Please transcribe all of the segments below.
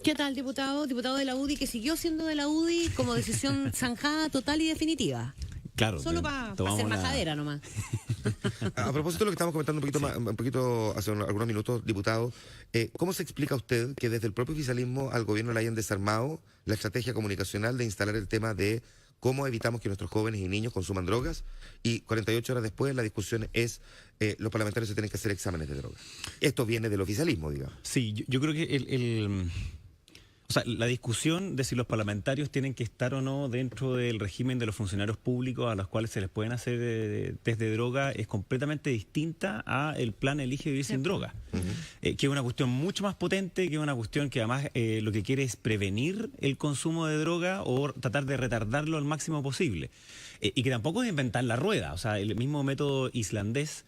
¿Qué tal, diputado? Diputado de la UDI, que siguió siendo de la UDI como decisión zanjada, total y definitiva. Claro. Solo para hacer majadera nomás. A propósito de lo que estamos comentando un poquito hace algunos minutos, diputado, ¿cómo se explica usted que desde el propio oficialismo al gobierno le hayan desarmado la estrategia comunicacional de instalar el tema de cómo evitamos que nuestros jóvenes y niños consuman drogas, y 48 horas después la discusión es los parlamentarios se tienen que hacer exámenes de drogas? Esto viene del oficialismo, digamos. Sí, yo creo que o sea, la discusión de si los parlamentarios tienen que estar o no dentro del régimen de los funcionarios públicos a los cuales se les pueden hacer test de droga es completamente distinta a el plan Elige Vivir Sin Droga, que es una cuestión mucho más potente, que es una cuestión que además lo que quiere es prevenir el consumo de droga o tratar de retardarlo al máximo posible. Y que tampoco es inventar la rueda, o sea, el mismo método islandés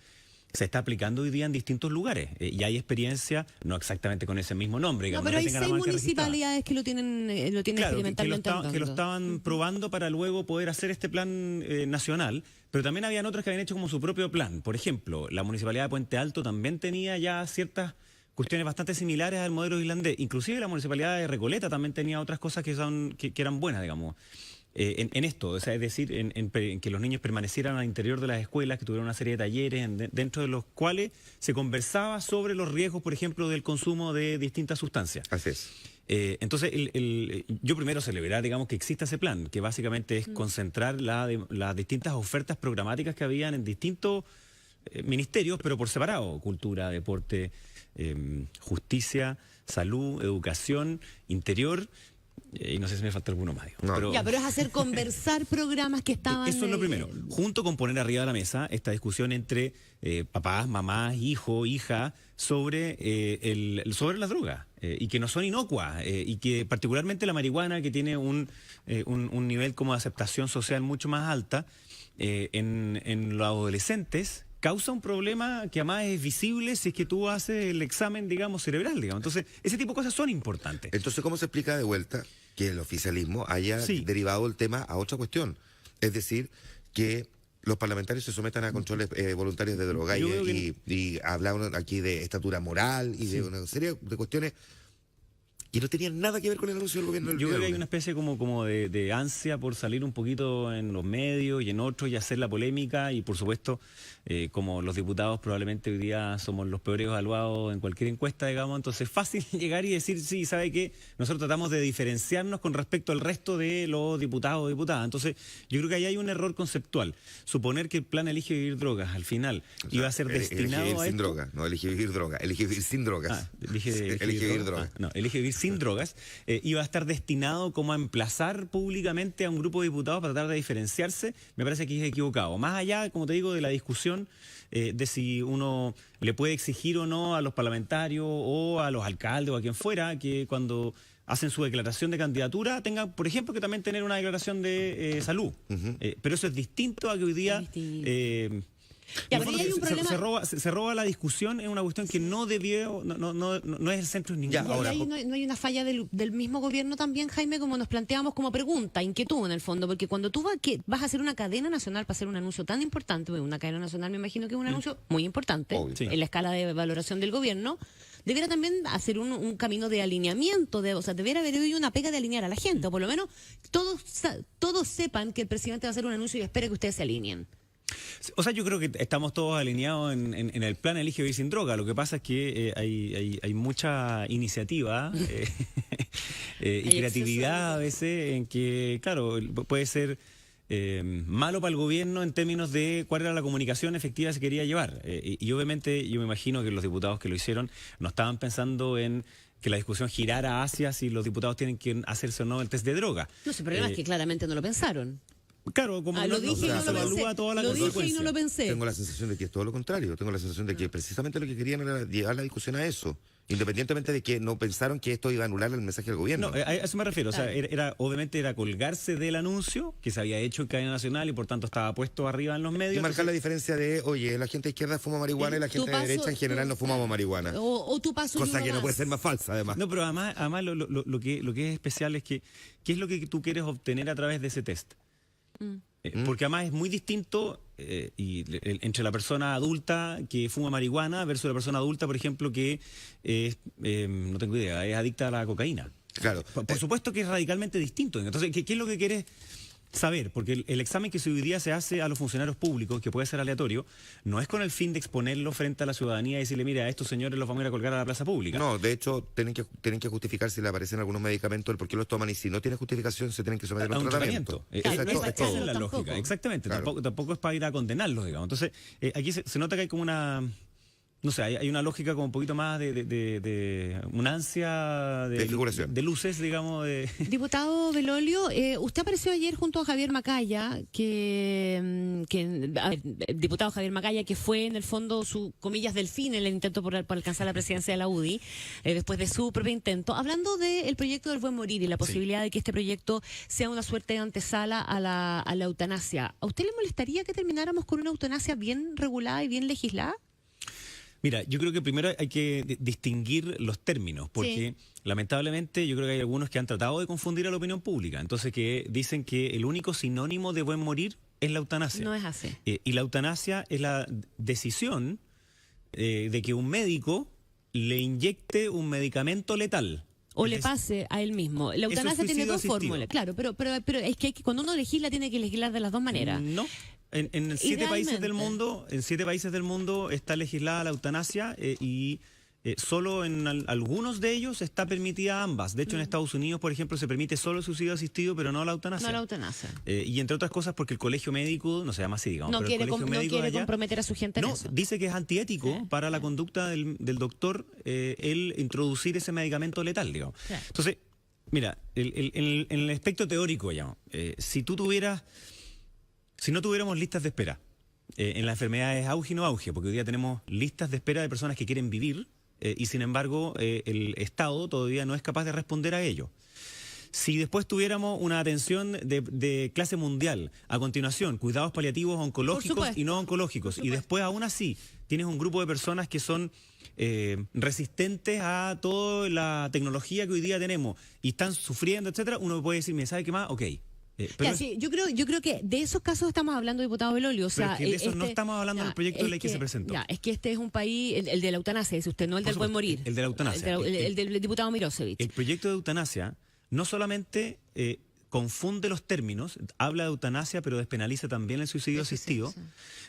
se está aplicando hoy día en distintos lugares y hay experiencia, no exactamente con ese mismo nombre. No, Digamos, pero hay tengan la 6 marca municipalidades que lo tienen claro, experimentalmente. que lo estaban probando para luego poder hacer este plan nacional, pero también habían otras que habían hecho como su propio plan. Por ejemplo, la Municipalidad de Puente Alto también tenía ya ciertas cuestiones bastante similares al modelo islandés. Inclusive la Municipalidad de Recoleta también tenía otras cosas que eran buenas, digamos. En esto, o sea, es decir, en que los niños permanecieran al interior de las escuelas, que tuvieran una serie de talleres dentro de los cuales se conversaba sobre los riesgos, por ejemplo, del consumo de distintas sustancias. Así es. Entonces, yo primero celebrar, digamos, que exista ese plan, que básicamente es concentrar las distintas ofertas programáticas que habían en distintos ministerios, pero por separado: cultura, deporte, justicia, salud, educación, interior. Y no sé si me falta alguno más. No. Pero es hacer conversar programas que estaban... Eso es lo primero. Junto con poner arriba de la mesa esta discusión entre papás, mamás, hijo, hija, sobre las drogas. Y que no son inocuas. Y que particularmente la marihuana, que tiene un nivel como de aceptación social mucho más alta, en los adolescentes causa un problema que además es visible si es que tú haces el examen, digamos, cerebral, digamos. Entonces, ese tipo de cosas son importantes. Entonces, ¿cómo se explica de vuelta que el oficialismo haya derivado el tema a otra cuestión? Es decir, que los parlamentarios se sometan a controles voluntarios de droga y hablaban aquí de estatura moral y de una serie de cuestiones que no tenían nada que ver con el anuncio del gobierno. Yo creo que hay una especie como de ansia por salir un poquito en los medios y en otros y hacer la polémica, y por supuesto, como los diputados probablemente hoy día somos los peores evaluados en cualquier encuesta, digamos, entonces es fácil llegar y decir, sí, ¿sabe qué? Nosotros tratamos de diferenciarnos con respecto al resto de los diputados o diputadas. Entonces, yo creo que ahí hay un error conceptual. Suponer que el plan Elige Vivir Drogas, al final, iba a ser destinado elige vivir a sin esto. droga, no elige vivir droga, elige vivir sin drogas. Elige vivir droga. No, Elige Vivir Sin Drogas, iba a estar destinado como a emplazar públicamente a un grupo de diputados para tratar de diferenciarse. Me parece que es equivocado. Más allá, como te digo, de la discusión de si uno le puede exigir o no a los parlamentarios o a los alcaldes o a quien fuera que cuando hacen su declaración de candidatura tengan, por ejemplo, que también tener una declaración de salud. Pero eso es distinto a que hoy día... Se roba la discusión en una cuestión que no debió, no es el centro en ningún ahora. No hay una falla del mismo gobierno también, Jaime, como nos planteamos como pregunta, inquietud en el fondo, porque cuando tú vas a hacer una cadena nacional para hacer un anuncio tan importante, una cadena nacional me imagino que es un anuncio muy importante en la escala de valoración del gobierno, debiera también hacer un camino de alineamiento, o sea, debiera haber hoy una pega de alinear a la gente, o por lo menos todos sepan que el presidente va a hacer un anuncio y espera que ustedes se alineen. O sea, yo creo que estamos todos alineados en el plan Elige Vivir Sin Droga. Lo que pasa es que hay mucha iniciativa y creatividad a veces en que, claro, puede ser malo para el gobierno en términos de cuál era la comunicación efectiva que se quería llevar. Y obviamente yo me imagino que los diputados que lo hicieron no estaban pensando en que la discusión girara hacia si los diputados tienen que hacerse o no el test de droga. No, el problema es que claramente no lo pensaron. Claro, como lo dije y no lo pensé. Toda la lo dije y no lo pensé. Tengo la sensación de que es todo lo contrario. Tengo la sensación de que precisamente lo que querían era llevar la discusión a eso, independientemente de que no pensaron que esto iba a anular el mensaje del gobierno. No, a eso me refiero. O sea, obviamente era colgarse del anuncio que se había hecho en cadena nacional y por tanto estaba puesto arriba en los medios. Y marcar la diferencia de, oye, la gente de izquierda fuma marihuana y la gente de derecha en general no fumamos marihuana. O tu paso. Cosa que no puede ser más falsa, además. No, pero además lo que es especial es que, ¿qué es lo que tú quieres obtener a través de ese test? Porque además es muy distinto entre la persona adulta que fuma marihuana versus la persona adulta, por ejemplo, que es, no tengo idea, es adicta a la cocaína. Claro. Por supuesto que es radicalmente distinto. Entonces, ¿qué es lo que quieres saber? Porque el examen que hoy día se hace a los funcionarios públicos, que puede ser aleatorio, no es con el fin de exponerlo frente a la ciudadanía y decirle, mira, a estos señores los vamos a ir a colgar a la plaza pública. No, de hecho, tienen que justificar si le aparecen algunos medicamentos, el por qué los toman, y si no tiene justificación, se tienen que someter a un tratamiento. Esa Claro, es la tampoco. lógica, exactamente. Claro. Tampoco es para ir a condenarlos, digamos. Entonces, aquí se nota que hay como una... No sé, hay una lógica como un poquito más de una ansia De figuración. de luces, digamos. Diputado Belolio, usted apareció ayer junto a Javier Macaya, diputado Javier Macaya, que fue en el fondo su, comillas, delfín en el intento por alcanzar la presidencia de la UDI, después de su propio intento, hablando del proyecto del buen morir y la posibilidad de que este proyecto sea una suerte de antesala a la eutanasia. ¿A usted le molestaría que termináramos con una eutanasia bien regulada y bien legislada? Mira, yo creo que primero hay que distinguir los términos, porque lamentablemente yo creo que hay algunos que han tratado de confundir a la opinión pública. Entonces, que dicen que el único sinónimo de buen morir es la eutanasia. No es así. Y la eutanasia es la decisión de que un médico le inyecte un medicamento letal. O le pase a él mismo. La eutanasia tiene dos fórmulas, claro, pero es que cuando uno legisla tiene que legislar de las dos maneras. No. En 7 países del mundo, está legislada la eutanasia y solo en algunos de ellos está permitida ambas. De hecho, en Estados Unidos, por ejemplo, se permite solo el suicidio asistido, pero no la eutanasia. No la eutanasia. Y entre otras cosas porque el colegio médico, no se llama así, digamos, No pero quiere, el colegio médico no quiere de allá, comprometer a su gente en no, eso. dice que es antiético para la conducta del doctor el introducir ese medicamento letal, digamos. Claro. Entonces, mira, en el aspecto teórico, ya, si no tuviéramos listas de espera en las enfermedades auge y no auge, porque hoy día tenemos listas de espera de personas que quieren vivir y sin embargo el Estado todavía no es capaz de responder a ello. Si después tuviéramos una atención de clase mundial, a continuación, cuidados paliativos oncológicos y no oncológicos, y después aún así tienes un grupo de personas que son resistentes a toda la tecnología que hoy día tenemos y están sufriendo, etcétera, uno puede decir, ¿me sabe qué más? Ok. Ya, sí, yo creo que de esos casos estamos hablando, diputado Belolio. O sea, pero es que de eso no estamos hablando en el proyecto de ley que se presentó. Es que este es un país, el de la eutanasia, dice usted, no el del buen morir. El de la eutanasia. El del diputado Mirosevich. El proyecto de eutanasia no solamente confunde los términos, habla de eutanasia, pero despenaliza también el suicidio asistido. Sí.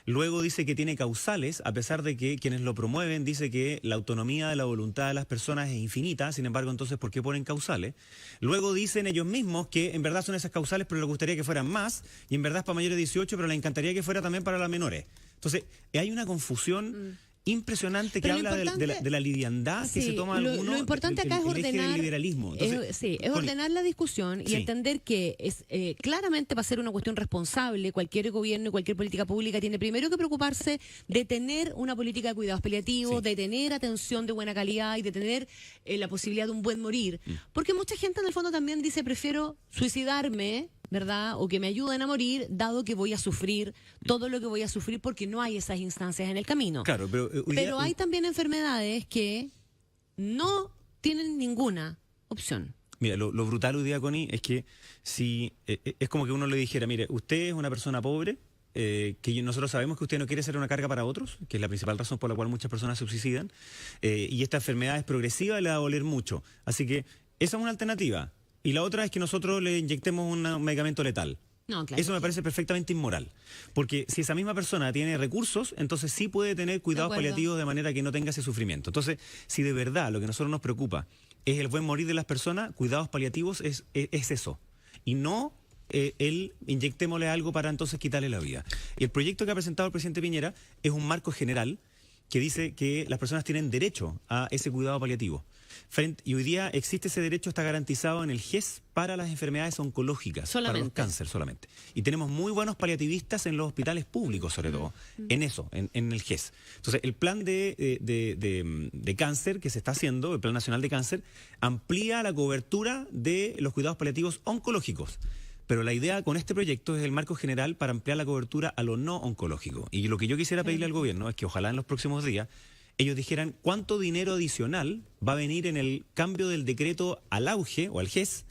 Luego dice que tiene causales, a pesar de que quienes lo promueven dice que la autonomía de la voluntad de las personas es infinita, sin embargo, entonces, ¿por qué ponen causales? Luego dicen ellos mismos que en verdad son esas causales, pero les gustaría que fueran más, y en verdad es para mayores de 18, pero les encantaría que fuera también para las menores. Entonces, hay una confusión impresionante que habla de la liviandad que se toma alguno. Lo importante acá es ordenar el liberalismo. Entonces, es ordenar la discusión y entender que es claramente va a ser una cuestión responsable. Cualquier gobierno y cualquier política pública tiene primero que preocuparse de tener una política de cuidados paliativos, de tener atención de buena calidad y de tener la posibilidad de un buen morir. Porque mucha gente en el fondo también dice, prefiero suicidarme, ¿verdad? O que me ayuden a morir, dado que voy a sufrir todo lo que voy a sufrir porque no hay esas instancias en el camino. Claro, pero hay también enfermedades que no tienen ninguna opción. Mira, lo brutal hoy día, Connie, es que si es como que uno le dijera, mire, usted es una persona pobre, que nosotros sabemos que usted no quiere ser una carga para otros, que es la principal razón por la cual muchas personas se suicidan, y esta enfermedad es progresiva y le va a doler mucho. Así que esa es una alternativa. Y la otra es que nosotros le inyectemos un medicamento letal. No, claro. Eso me parece perfectamente inmoral. Porque si esa misma persona tiene recursos, entonces sí puede tener cuidados paliativos de manera que no tenga ese sufrimiento. Entonces, si de verdad lo que a nosotros nos preocupa es el buen morir de las personas, cuidados paliativos es eso. Y no inyectémosle algo para entonces quitarle la vida. Y el proyecto que ha presentado el presidente Piñera es un marco general que dice que las personas tienen derecho a ese cuidado paliativo. Y hoy día existe ese derecho, está garantizado en el GES para las enfermedades oncológicas, para los cánceres solamente. Y tenemos muy buenos paliativistas en los hospitales públicos, sobre todo, en eso, en el GES. Entonces, el plan de cáncer que se está haciendo, el Plan Nacional de Cáncer, amplía la cobertura de los cuidados paliativos oncológicos. Pero la idea con este proyecto es el marco general para ampliar la cobertura a lo no oncológico. Y lo que yo quisiera pedirle al gobierno es que ojalá en los próximos días ellos dijeran cuánto dinero adicional va a venir en el cambio del decreto al auge o al GES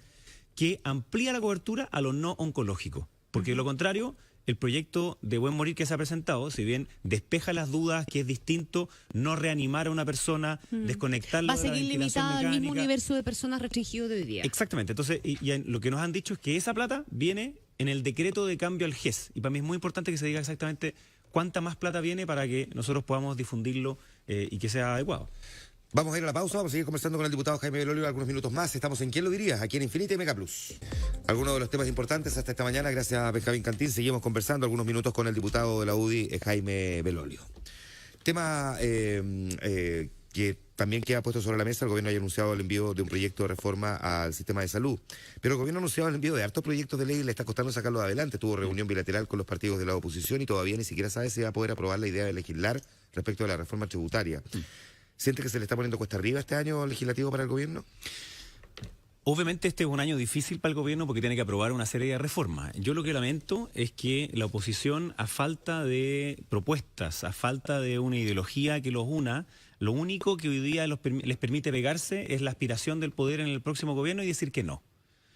que amplía la cobertura a lo no oncológico. Porque de lo contrario, el proyecto de Buen Morir que se ha presentado, si bien despeja las dudas, que es distinto no reanimar a una persona, desconectarla Va a de la seguir ventilación limitado al mismo mecánica. universo de personas restringido de hoy día. Exactamente. Entonces, lo que nos han dicho es que esa plata viene en el decreto de cambio al GES. Y para mí es muy importante que se diga exactamente cuánta más plata viene para que nosotros podamos difundirlo y que sea adecuado. Vamos a ir a la pausa, vamos a seguir conversando con el diputado Jaime Belolio algunos minutos más. Estamos en ¿Quién lo diría? Aquí en Infinita y Mega Plus. Algunos de los temas importantes hasta esta mañana, gracias a Benjamín Cantín. Seguimos conversando algunos minutos con el diputado de la UDI, Jaime Belolio. Tema que también queda puesto sobre la mesa. El gobierno ha anunciado el envío de un proyecto de reforma al sistema de salud. Pero el gobierno ha anunciado el envío de hartos proyectos de ley y le está costando sacarlo adelante. Tuvo reunión bilateral con los partidos de la oposición y todavía ni siquiera sabe si va a poder aprobar la idea de legislar respecto a la reforma tributaria. ¿Siente que se le está poniendo cuesta arriba este año legislativo para el gobierno? Obviamente este es un año difícil para el gobierno porque tiene que aprobar una serie de reformas. Yo lo que lamento es que la oposición, a falta de propuestas, a falta de una ideología que los una, lo único que hoy día les permite pegarse es la aspiración del poder en el próximo gobierno y decir que no.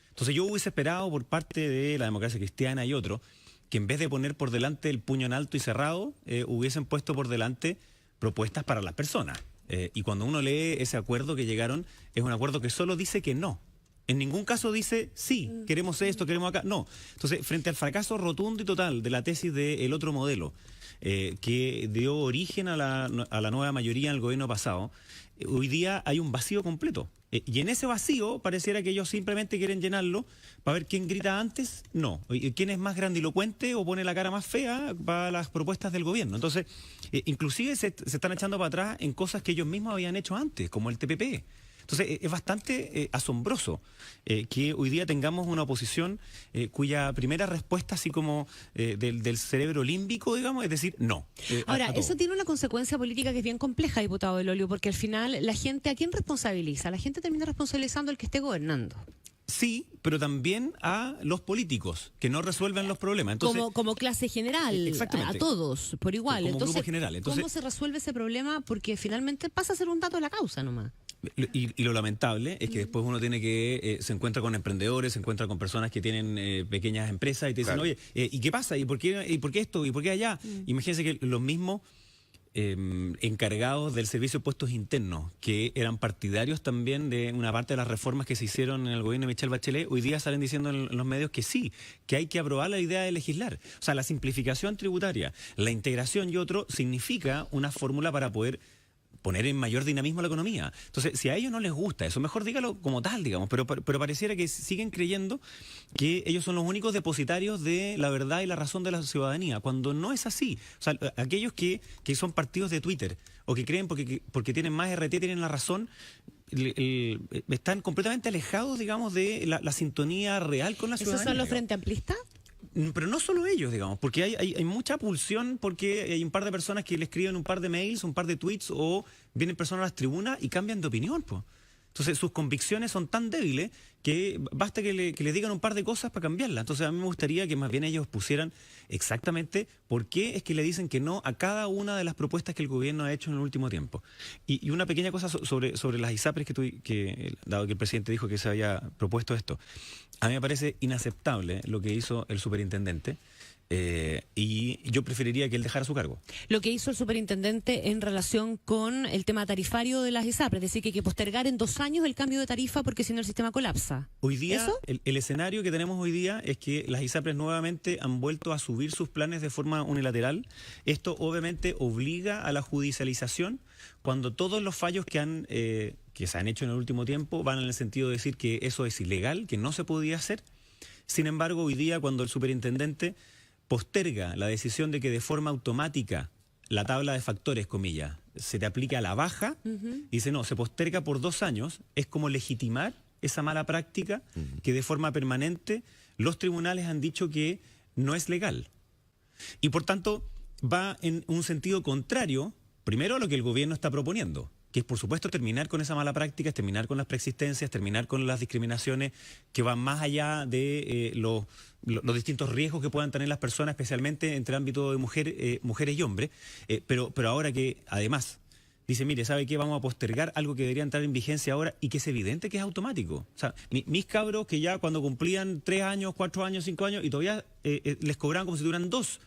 Entonces yo hubiese esperado por parte de la Democracia Cristiana y otros que en vez de poner por delante el puño en alto y cerrado, hubiesen puesto por delante propuestas para las personas. Y cuando uno lee ese acuerdo que llegaron, es un acuerdo que solo dice que no. En ningún caso dice, sí, queremos esto, queremos acá. No. Entonces, frente al fracaso rotundo y total de la tesis del otro modelo, que dio origen a la nueva mayoría en el gobierno pasado, hoy día hay un vacío completo. Y en ese vacío pareciera que ellos simplemente quieren llenarlo para ver quién grita antes. No. ¿Quién es más grandilocuente o pone la cara más fea para las propuestas del gobierno? Entonces, inclusive se están echando para atrás en cosas que ellos mismos habían hecho antes, como el TPP. Entonces, es bastante asombroso que hoy día tengamos una oposición cuya primera respuesta, así como del cerebro límbico, digamos, es decir, no. Ahora, eso tiene una consecuencia política que es bien compleja, diputado Belolio, porque al final la gente, ¿a quién responsabiliza? La gente termina responsabilizando al que esté gobernando. Sí, pero también a los políticos que no resuelven los problemas. Entonces, como clase general, exactamente, a todos, por igual. Como Entonces, grupo general. Entonces, ¿cómo se resuelve ese problema? Porque finalmente pasa a ser un dato de la causa nomás. Y lo lamentable es que después uno tiene que se encuentra con emprendedores, se encuentra con personas que tienen pequeñas empresas y te dicen, oye, ¿y qué pasa? ¿Y por qué esto? ¿Y por qué allá? Imagínense que los mismos encargados del servicio de puestos internos, que eran partidarios también de una parte de las reformas que se hicieron en el gobierno de Michelle Bachelet, hoy día salen diciendo en los medios que sí, que hay que aprobar la idea de legislar. O sea, la simplificación tributaria, la integración y otro significa una fórmula para poder poner en mayor dinamismo la economía. Entonces, si a ellos no les gusta eso, mejor dígalo como tal, digamos, pero pareciera que siguen creyendo que ellos son los únicos depositarios de la verdad y la razón de la ciudadanía, cuando no es así. O sea, aquellos que son partidos de Twitter o que creen porque tienen más RT, tienen la razón, están completamente alejados, digamos, de la sintonía real con la ciudadanía. ¿Esos son los frente amplistas? Pero no solo ellos, digamos, porque hay mucha pulsión, porque hay un par de personas que le escriben un par de mails, un par de tweets, o vienen personas a las tribunas y cambian de opinión, pues. Entonces sus convicciones son tan débiles que basta que le digan un par de cosas para cambiarlas. Entonces a mí me gustaría que más bien ellos pusieran exactamente por qué es que le dicen que no a cada una de las propuestas que el gobierno ha hecho en el último tiempo. Y una pequeña cosa sobre las ISAPRES dado que el presidente dijo que se había propuesto esto. A mí me parece inaceptable lo que hizo el superintendente. Y yo preferiría que él dejara su cargo. Lo que hizo el superintendente en relación con el tema tarifario de las ISAPRES, es decir, que hay que postergar en 2 años el cambio de tarifa porque si no el sistema colapsa. Hoy día, ¿eso? el escenario que tenemos hoy día es que las ISAPRES nuevamente han vuelto a subir sus planes de forma unilateral. Esto obviamente obliga a la judicialización cuando todos los fallos que se han hecho en el último tiempo van en el sentido de decir que eso es ilegal, que no se podía hacer. Sin embargo, hoy día cuando el superintendente posterga la decisión de que de forma automática la tabla de factores, comillas, se te aplique a la baja, dice no, se posterga por 2 años, es como legitimar esa mala práctica que de forma permanente los tribunales han dicho que no es legal. Y por tanto va en un sentido contrario, primero a lo que el gobierno está proponiendo, que es por supuesto terminar con esa mala práctica, terminar con las preexistencias, terminar con las discriminaciones que van más allá de los distintos riesgos que puedan tener las personas, especialmente entre el ámbito de mujeres y hombres, pero ahora que además dice, mire, ¿sabe qué? Vamos a postergar algo que debería entrar en vigencia ahora y que es evidente que es automático. O sea, mis cabros que ya cuando cumplían 3 años, 4 años, 5 años y todavía les cobraban como si tuvieran 2.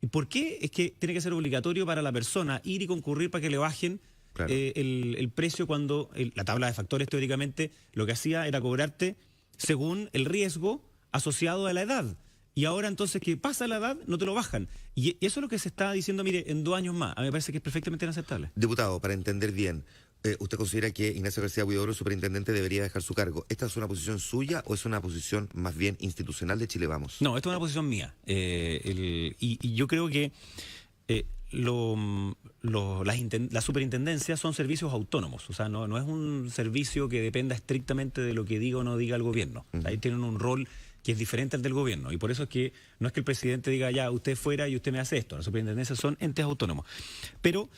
¿Y por qué? Es que tiene que ser obligatorio para la persona ir y concurrir para que le bajen Claro. el precio cuando la tabla de factores teóricamente lo que hacía era cobrarte según el riesgo asociado a la edad. Y ahora entonces que pasa la edad, no te lo bajan. Y eso es lo que se está diciendo, mire, en 2 años más. A mí me parece que es perfectamente inaceptable. Diputado, para entender bien, ¿usted considera que Ignacio García Huidobro, superintendente, debería dejar su cargo? ¿Esta es una posición suya o es una posición más bien institucional de Chile Vamos? No, esto es una posición mía. Y yo creo que las superintendencias son servicios autónomos. O sea, no es un servicio que dependa estrictamente de lo que diga o no diga el gobierno. O sea, ahí tienen un rol que es diferente al del gobierno. Y por eso es que no es que el presidente diga, ya, usted fuera y usted me hace esto. Las superintendencias son entes autónomos. Pero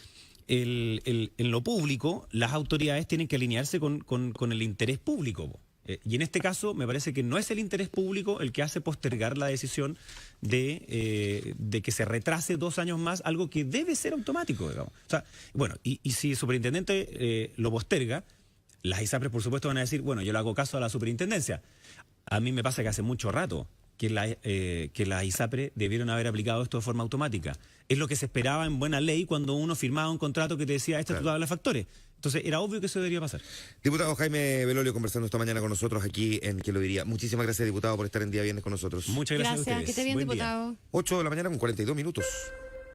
en lo público, las autoridades tienen que alinearse con el interés público. Y en este caso, me parece que no es el interés público el que hace postergar la decisión de que se retrase 2 años más, algo que debe ser automático, digamos. O sea, bueno, y si el superintendente lo posterga, las ISAPRES, por supuesto, van a decir, bueno, yo le hago caso a la superintendencia. A mí me pasa que hace mucho rato que las ISAPRES debieron haber aplicado esto de forma automática. Es lo que se esperaba en buena ley cuando uno firmaba un contrato que te decía, esta es tu tabla de factores. Entonces, era obvio que eso debería pasar. Diputado Jaime Belolio conversando esta mañana con nosotros aquí en ¿Quién lo diría? Muchísimas gracias, diputado, por estar en Día Viernes con nosotros. Muchas gracias a ustedes. Que esté bien, Buen día. diputado. 8 de la mañana con 42 minutos.